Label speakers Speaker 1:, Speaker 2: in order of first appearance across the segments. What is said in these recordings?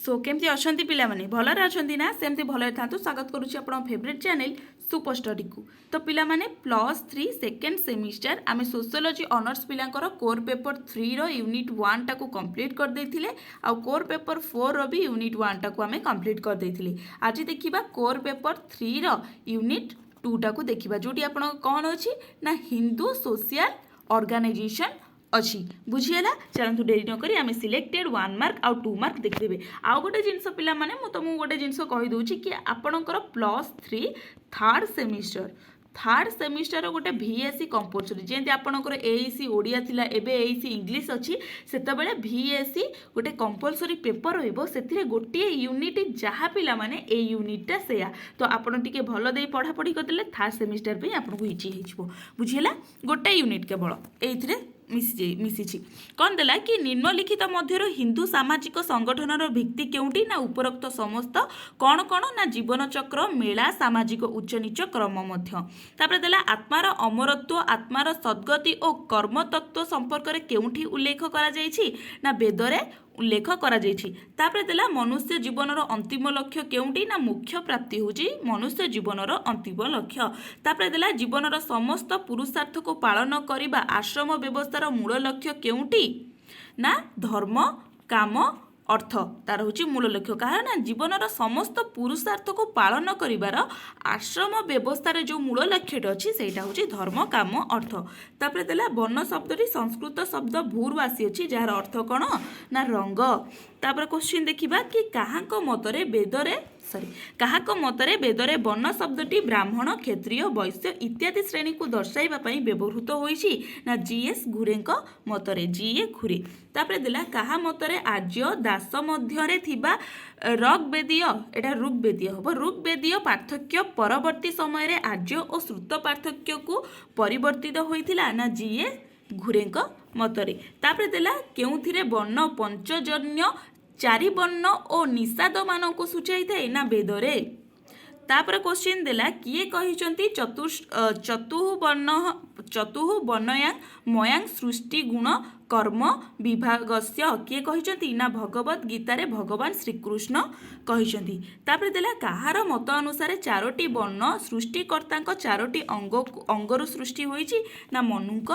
Speaker 1: सो केमती अछंती पिला माने भलरे अछंती ना सेमती भलरे थांतु स्वागत करूची आपण फेवरेट चैनल सुपर स्टडी को। तो पिला माने +3 सेकेंड सेमिस्टर आमे सोशियोलॉजी ऑनर्स पिलांकर कोर पेपर 3 रो यूनिट 1 टाको कंप्लीट कर देथिले आ कोर पेपर 4 रो भी यूनिट 1 टाको आमे कंप्लीट कर देथिले। आज देखिबा कोर पेपर 3 रो यूनिट 2 टाको देखिबा जोटी आपण कोन अछि ना हिंदू सोशल ऑर्गेनाइजेशन अच्छी बुझीगला। चलतु डेरी नक आम सिलेक्टेड 1 मार्क आउ 2 मार्क देखिदेवे। आउ गोटे जिनस पिला माने मु तुमको गोटे जिनस कहीदे कि आपणकर +3 थर्ड सेमिस्टर गोटे VSC कंपलसरी जेमती आपणकर एईसी ओडिया थिला एबे एईसी इंग्लिश अच्छी सेतबेले VSC गोटे कंपलसरी पेपर रहिबो सेथिरे गोटे यूनिट जहाँ पिला माने ए यूनिटा सेया। तो आपण टिके भल दे पढ़ा पढ़ी करदेले थर्ड सेमिस्टर पे आपनको इजी हेजिवो बुझीला। गोटे यूनिट केवल एइथिरे मिसी कौन देला कि निम्नलिखित मध्य हिंदू सामाजिक संगठनर भित्ति केउटी ना उपरोक्त समस्त कौन कौन ना जीवन चक्र मेला सामाजिक उच्च नीच क्रम मध्य। तापर देला आत्मार अमरत्व आत्मार सद्गति और कर्म तत्व संपर्क में केउठी उल्लेख करा जायछि ना वेदरे उल्लेख करा जायछि। तापर देला मनुष्य जीवनर अंतिम लक्ष्य केउटी ना मोक्ष प्राप्ति होछि मनुष्य जीवनर अंतिम लक्ष्य। तापर देला जीवनर समस्त पुरुषार्थ को पालन करिबा आश्रम व्यवस्थार मूल लक्ष्य केउटी ना धर्म काम अर्थ तार हूँ मूल लक्ष्य कह ना जीवनर समस्त पुरुषार्थ को पालन करिबार आश्रम व्यवस्थार जो मूल लक्ष्यटा अच्छी से हूँ धर्म काम अर्थ। तापर देला वर्ण शब्दटी संस्कृत शब्द भूर आसी अच्छी जार अर्थ कौन ना रंग। तापर क्वेश्चन देखिबा कि काहाको मतरे वेदरे वर्ण शब्दटी ब्राह्मण क्षत्रिय वैश्य इत्यादि श्रेणी को दर्शाइबा पई व्यवहृत होईछि ना जीएस घुरेंको मतरे जीए घुरे। तापर देला काहा मतरे आर्य दास मध्यरे थिबा ऋग्वेदीय एटा ऋग्वेदीय हबो ऋग्वेदीय पार्थक्य परवर्ती समय रे आर्य और श्रुत पार्थक्य को परिवर्तित होइथिला ना जीए घुरेंको मतरे। तापर देला केउथिरे वर्ण पंचजन्य चारि वर्ण और निषाद मान को सूचाई थाए ना वेदरे। तापर क्वेश्चन देला किए कहिचंती चतुः वर्णयां मयांग सृष्टि गुण कर्म विभागस्य किए कहिचंती ना भगवत गीतारे भगवान श्रीकृष्ण कहिचंती। तापर देला कहार मत अनुसार चारोटी वर्ण सृष्टिकर्ता चारोटी अंगरु सृष्टि होईची ना मनुक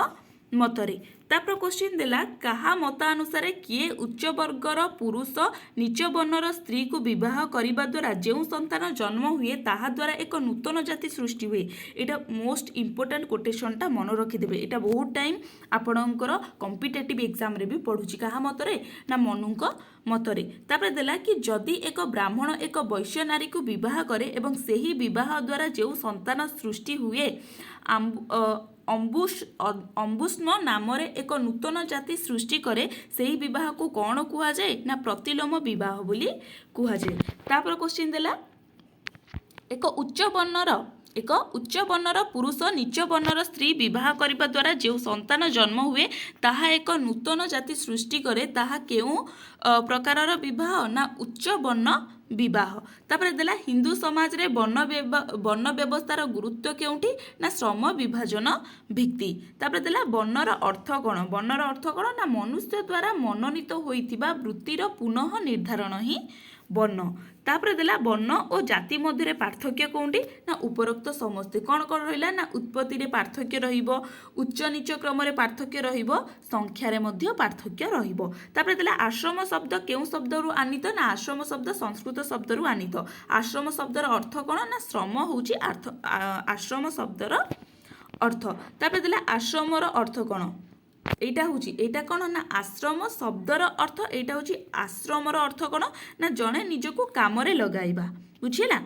Speaker 1: मतरे। तापर क्वेश्चन देला कहा मत अनुसार किए उच्च वर्गर पुरुष नीच वर्णर स्त्री को विवाह करने द्वारा जो संतान जन्म हुए ताहा द्वारा एक नूतन जाति सृष्टि हुए। एटा मोस्ट इंपोर्टेंट कोटेशनटा मन रखिदेवे एटा बहुत टाइम आपणकर कॉम्पिटिटिव एग्जाम रे भी पढ़ुची कहा मतरे ना मनुक मतरे। तापर देला कि जदि एक ब्राह्मण एक वैश्य नारी को विवाह करे एवं सही विवाह द्वारा जो संतान सृष्टि हुए अम्बुष्म नाम एक नूतन जाति सृष्टि करे सही विवाह को कौन कुहा जाए ना प्रतिलोम विवाह बोली कुहा जाए। तापर क्वेश्चन देला एक उच्च वर्णर पुरुष नीच वर्णर स्त्री विवाह करने द्वारा जो संतान जन्म हुए ताहा एक नूतन जाति सृष्टि करे ताहा केउ प्रकारर विवाह ना उच्च वर्ण विवाह। तापर देला हिंदू समाज रे वर्ण व्यवस्थार गुरुत्व केउठी ना श्रम विभाजन भित्ति। तापर देला वर्णर अर्थ कौन ना मनुष्य द्वारा मनोनीत होइथिबा वृत्तिर पुनः निर्धारण ही वर्ण। तापर देला वर्ण और जाति मध्य पार्थक्य कौंटी ना उपरोक्त समस्ते कौन कौन रहिला ना उत्पत्ति रे पार्थक्य रहिबो उच्च नीच क्रम रे पार्थक्य रहिबो संख्या रे मध्य पार्थक्य रहिबो। तापर देला आश्रम शब्द केउ शब्द रु आनित ना आश्रम शब्द संस्कृत शब्द रु आनित। आश्रम शब्दर अर्थ कौन ना श्रम होउची आश्रम शब्दर अर्थ। तापर देला आश्रमर अर्थ कौन एटा कौन ना आश्रम शब्दर अर्थ एटा हूँ आश्रमर अर्थ कौन ना जड़े निजको काम लगाइबा बुझीला।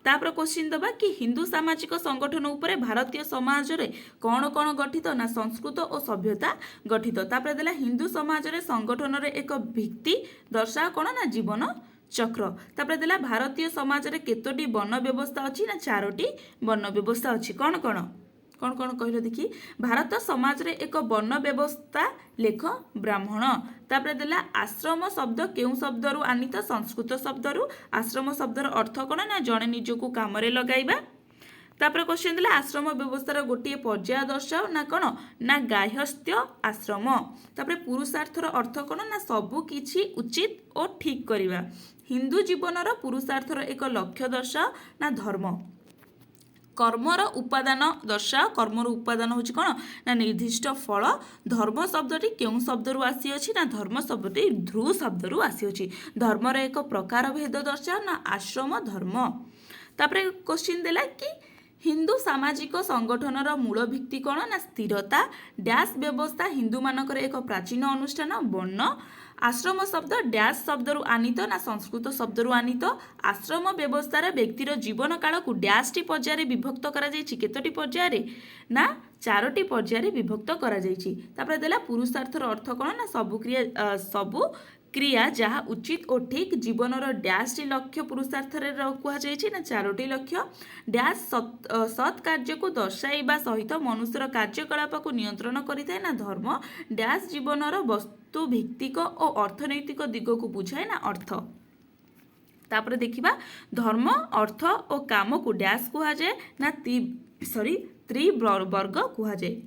Speaker 1: तापर क्वेश्चन दबा कि हिंदू सामाजिक संगठन उपरे भारतीय समाज रे कौन कौन गठित ना संस्कृत और सभ्यता गठित। तापर देला हिंदू समाज रे संगठन रे एक भित्ति दर्शा कौन ना जीवन चक्र। तापर देला भारतीय समाज रे केतोटी वर्ण व्यवस्था अच्छी ना चारोटी वर्ण व्यवस्था अच्छी कौन कौन कौन कौन कहल देखी भारत समाज रे एक वर्ण व्यवस्था लेख ब्राह्मण। तापर देला आश्रम शब्द केउ शब्द रु आनित संस्कृत शब्द रु आश्रम शब्दर अर्थ कौन ना जड़े निजको काम रे लगाइबा। तापर क्वेश्चन देला आश्रम व्यवस्थार गोटे पर्याय दर्शाओ ना कौन ना गार्हस्थ्य आश्रम। तापर पुरुषार्थर अर्थ कौन ना सबु किछि उचित और ठीक करवा। हिंदू जीवनर पुरुषार्थर एक लक्ष्य दर्शाओ ना धर्म। कर्मर उपादान दर्शाओ। कर्मर उपादान होछि कौन ना निर्दिष्ट फल। धर्म शब्दटी केउं शब्दरू आसीअछि ना धर्म शब्दटी ध्रु शब्दरू आसीअछि। धर्मर एक प्रकार भेद दर्शाओ ना आश्रम धर्म। तापर क्वेश्चन देला कि हिंदू सामाजिक संगठनर मूल भित्ति कौन ना स्थिरता। डैश व्यवस्था हिंदू मानकर एक प्राचीन अनुष्ठान। वर्ण। आश्रम शब्द डैश शब्दरू आनीत ना संस्कृत शब्दरू आनीत। आश्रम व्यवस्थार व्यक्तिर जीवन काल को डैशटी पर्याय विभक्त करा जायछि। केतोटी पर्याय ना 4टी पर्याय विभक्त करा जायछि। तापर देला पुरुषार्थर अर्थ कौन ना सबु क्रिया जहाँ उचित और ठीक जीवनर डैशटी लक्ष्य पुरुषार्थ कहुई ना 4टी लक्ष्य। डैश सत् कार्य को दर्शाइबा सहित मनुष्यर कार्यकलाप को नियंत्रण करिथाए ना धर्म। डैश जीवनर वस्तु भित्तिक और अर्थनैतिक दिग को बुझाए ना अर्थ। तापर देखिबा धर्म अर्थ और काम को डैश कहा जाए ना त्रिवर्ग कहा जाए।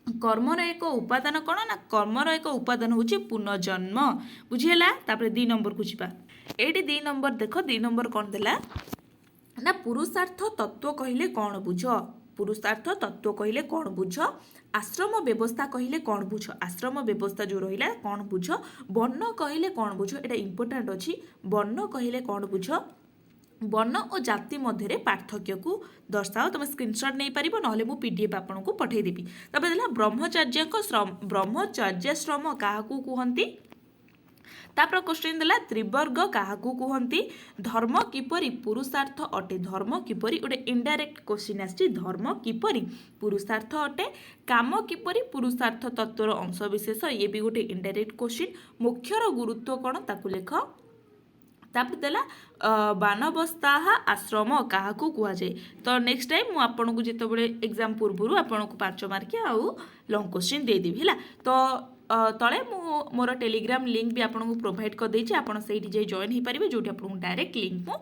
Speaker 1: कर्मर एक उपादान कौन ना कर्मर एक उपादान होची पुनर्जन्म। बुझीला। तापर 2 नंबर को जीवा। एटी 2 नंबर देख 2 नंबर कौन देला ना पुरुषार्थ तत्व कहले कौन बुझ। पुरुषार्थ तत्व कहले कौन बुझ। आश्रम व्यवस्था कहले कौन बुझ। आश्रम व्यवस्था जो रहिला कौन बुझ। वर्ण कहले कौन बुझ। एटा इंपोर्टेंट अछि। वर्ण कहले कौन बुझ। वर्ण और जाति मध्य पार्थक्य को दर्शाओ। तुम स्क्रीनशॉट नहीं पारिबो नहले मु पीडीएफ आपन को पठेई देबी। तबे देला ब्रह्मचर्य को श्रम ब्रह्मचर्य श्रम काहाकू कुहंती। तापर क्वेश्चन देला त्रिवर्ग काहाकू कुहंती। धर्म किपरि पुरुषार्थ अटे। धर्म किपरि गोटे इनडायरेक्ट क्वेश्चन आछि। धर्म किपरि पुरुषार्थ अटे। काम किपरि पुरुषार्थ तत्वर अंश विशेष ये भी गोटे इनडायरेक्ट क्वेश्चन। मोक्षर गुरुत्व कौन ताकू लेख। तापर देला बानवस्था आश्रम काहाकू कुआ जाए। तो नेक्स्ट टाइम मु आपन को जेतो बळे एग्जाम पूर्वरु आपन को 5 मार्क आउ लॉन्ग क्वेश्चन दे देबी हैला। तो तळे मु मोर टेलीग्राम लिंक भी आपन को प्रोवाइड कर देछि। आपन सेठी जे जॉइन ही परिबे जोटी आपन को डायरेक्ट लिंक मु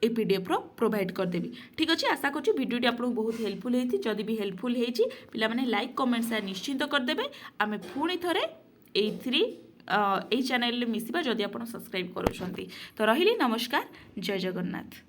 Speaker 1: ए पीडीएफ रो प्रोवाइड कर देबी। ठीक अछि। आशा करछि वीडियोटी आपन को बहुत हेल्पफुल हेछि। जदि भी हेल्पफुल हेछि पिला माने लाइक कमेंट शेयर निश्चित कर देबे। आमे पुणी थरे एई चैनल मिसिबा जदि आपन सब्सक्राइब करूछंती। तो रहिली नमस्कार। जय जगन्नाथ।